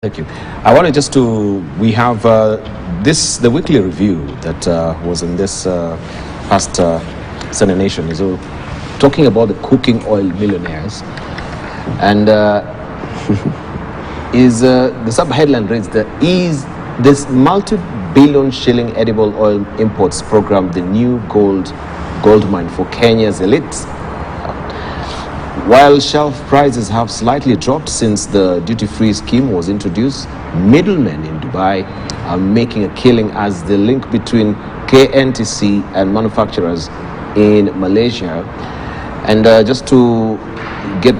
Thank you. I wanted just to, we have the weekly review that was in this past Sunday Nation is talking about the cooking oil millionaires. And the sub-headline reads is this multi-billion shilling edible oil imports program the new gold mine for Kenya's elites? While shelf prices have slightly dropped since the duty-free scheme was introduced, middlemen in Dubai are making a killing as the link between KNTC and manufacturers in Malaysia. And just to get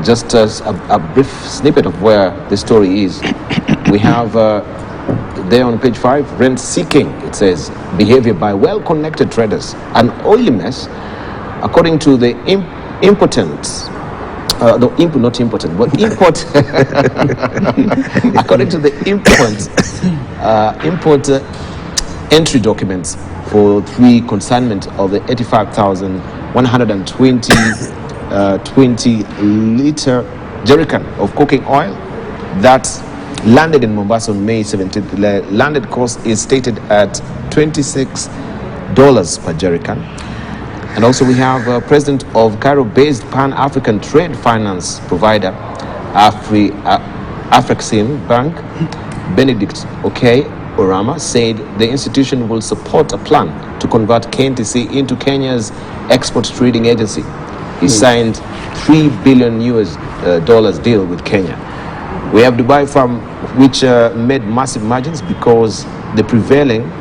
just a brief snippet of where the story is, we have there on page 5, rent seeking, it says, behavior by well-connected traders, an oily mess, according to the according to the import entry documents for 3 consignment of the 85,120 20-liter jerrycan of cooking oil that landed in Mombasa on May 17th. The landed cost is stated at $26 per jerrycan. And also we have president of Cairo-based Pan-African trade finance provider, Afrexim Bank, Benedict Orama, said the institution will support a plan to convert KNTC into Kenya's export trading agency. He signed $3 billion deal with Kenya. We have Dubai Farm, which made massive margins because the prevailing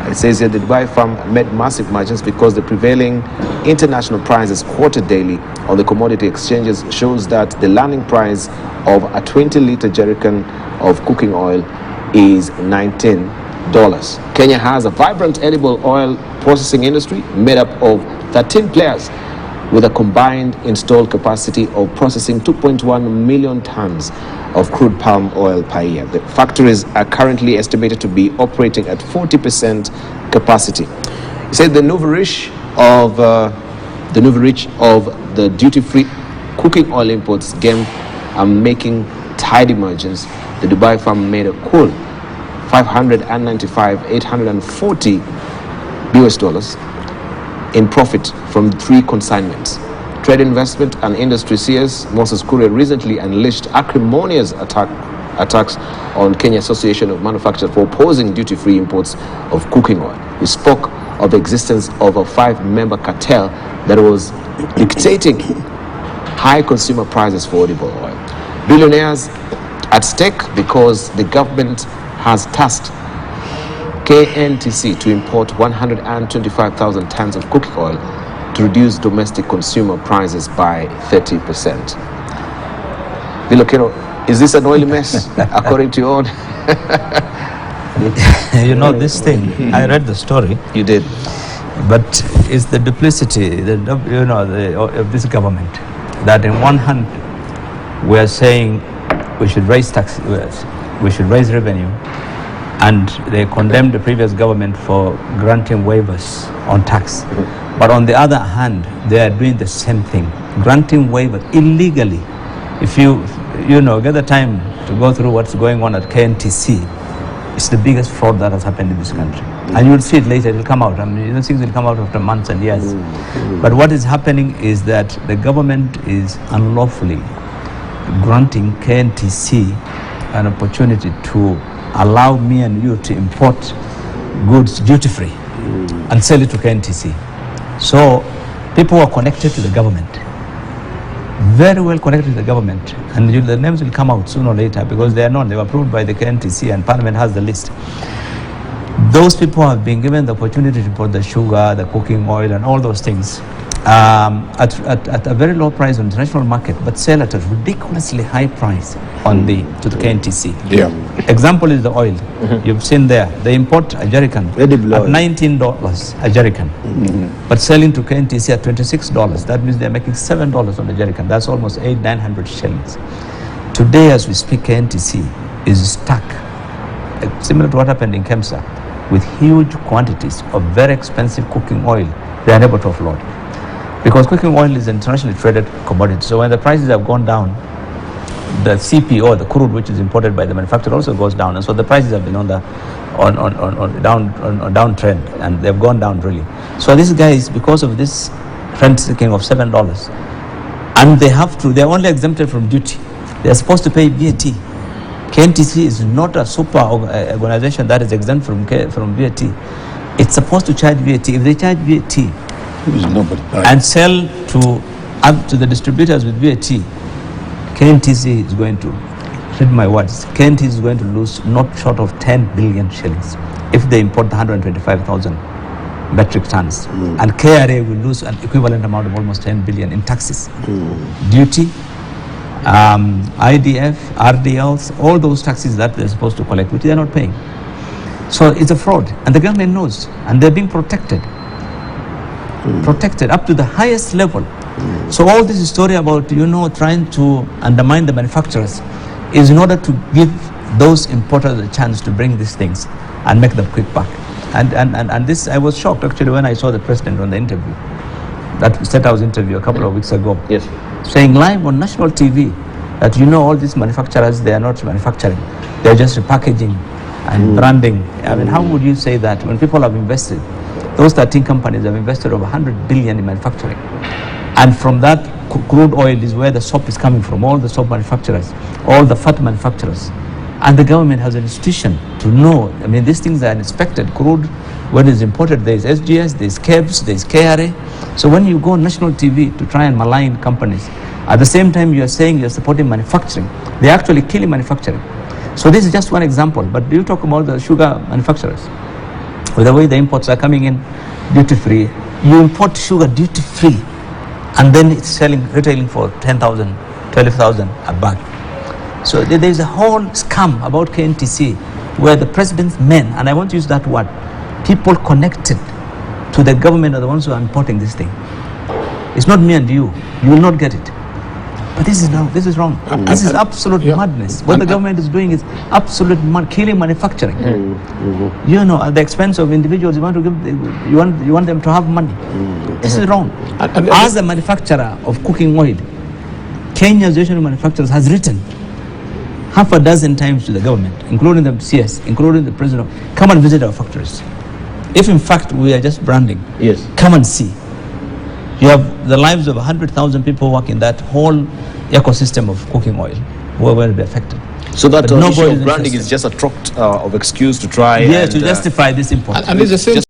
it says here the Dubai Farm made massive margins because the prevailing international prices quoted daily on the commodity exchanges shows that the landing price of a 20-liter jerrycan of cooking oil is $19. Kenya has a vibrant edible oil processing industry made up of 13 players with a combined installed capacity of processing 2.1 million tons of crude palm oil per year. The factories are currently estimated to be operating at 40% capacity. He said the nourish of the duty-free cooking oil imports game are making tidy margins. The Dubai Farm made a cool $595,840 in profit from 3 consignments. Trade Investment and Industry CS Moses Kuria recently unleashed acrimonious attacks on Kenya Association of Manufacturers for opposing duty-free imports of cooking oil. He spoke of the existence of a 5-member cartel that was dictating high consumer prices for edible oil. Billionaires at stake because the government has tasked KNTC to import 125,000 tons of cooking oil to reduce domestic consumer prices by 30%. Billow Kerrow, is this an oily mess, according to your own? You know this thing, I read the story. You did. But it's the duplicity, of this government, that in one hand, we're saying we should raise taxes, we should raise revenue, and they condemned the previous government for granting waivers on tax. But on the other hand, they are doing the same thing, granting waivers illegally. If you get the time to go through what's going on at KNTC, it's the biggest fraud that has happened in this country. And you'll see it later, it will come out. I mean, things will come out after months and years. But what is happening is that the government is unlawfully granting KNTC an opportunity to allow me and you to import goods duty-free and sell it to KNTC. So people are connected to the government, very well connected to the government, and the names will come out sooner or later because they are known. They were approved by the KNTC and Parliament has the list. Those people have been given the opportunity to put the sugar, the cooking oil and all those things at a very low price on the international market, but sell at a ridiculously high price to the KNTC. Yeah. Example is the oil. You've seen there. They import a jerrycan at $19 a jerrycan, but selling to KNTC at $26. That means they're making $7 on the jerrycan. That's almost 800-900 shillings. Today, as we speak, KNTC is stuck, similar to what happened in Kemsa, with huge quantities of very expensive cooking oil they are unable to offload. Because cooking oil is an internationally traded commodity. So when the prices have gone down, the CPO, the crude which is imported by the manufacturer, also goes down, and so the prices have been on the downtrend, and they've gone down really. So these guys, because of this rent seeking of $7, and they're only exempted from duty. They're supposed to pay VAT. KNTC is not a super organization that is exempt from VAT. It's supposed to charge VAT. If they charge VAT and sell up to the distributors with VAT, KNTC is going to, read my words, KNTC is going to lose not short of 10 billion shillings if they import 125,000 metric tons. And KRA will lose an equivalent amount of almost 10 billion in taxes. Duty, IDF, RDLs, all those taxes that they're supposed to collect, which they're not paying. So it's a fraud, and the government knows, and they're being protected up to the highest level. So all this story about, trying to undermine the manufacturers is in order to give those importers a chance to bring these things and make them quick buck. And this, I was shocked actually when I saw the president on the interview, that State House interview a couple of weeks ago, yes, saying live on national TV that all these manufacturers, they are not manufacturing, they're just repackaging and branding. I mean, how would you say that when people have invested, those 13 companies have invested over 100 billion in manufacturing, and from that crude oil is where the soap is coming from, all the soap manufacturers, all the fat manufacturers, and the government has an institution to know. I mean, these things are inspected. Crude, when it's imported, there's SGS, there's KEBS, there's KRA. So when you go on national TV to try and malign companies, at the same time you're saying you're supporting manufacturing, they're actually killing manufacturing. So this is just one example, but do you talk about the sugar manufacturers? With the way the imports are coming in duty-free, you import sugar duty-free, and then it's retailing for 10,000, 12,000 a bag. So there's a whole scam about KNTC where the president's men, and I want to use that word, people connected to the government are the ones who are importing this thing. It's not me and you will not get it. But this is wrong. This is absolute madness. What the government is doing is absolute killing manufacturing. At the expense of individuals, you want them to have money. This is wrong. As a manufacturer of cooking oil, Kenya Association of Manufacturers has written half a dozen times to the government, including the CS, including the president, come and visit our factories. If in fact we are just branding, yes, come and see. You have the lives of 100,000 people working that whole ecosystem of cooking oil who will be affected. So that issue of branding is just a truck of excuse to try to justify this import. And it's the same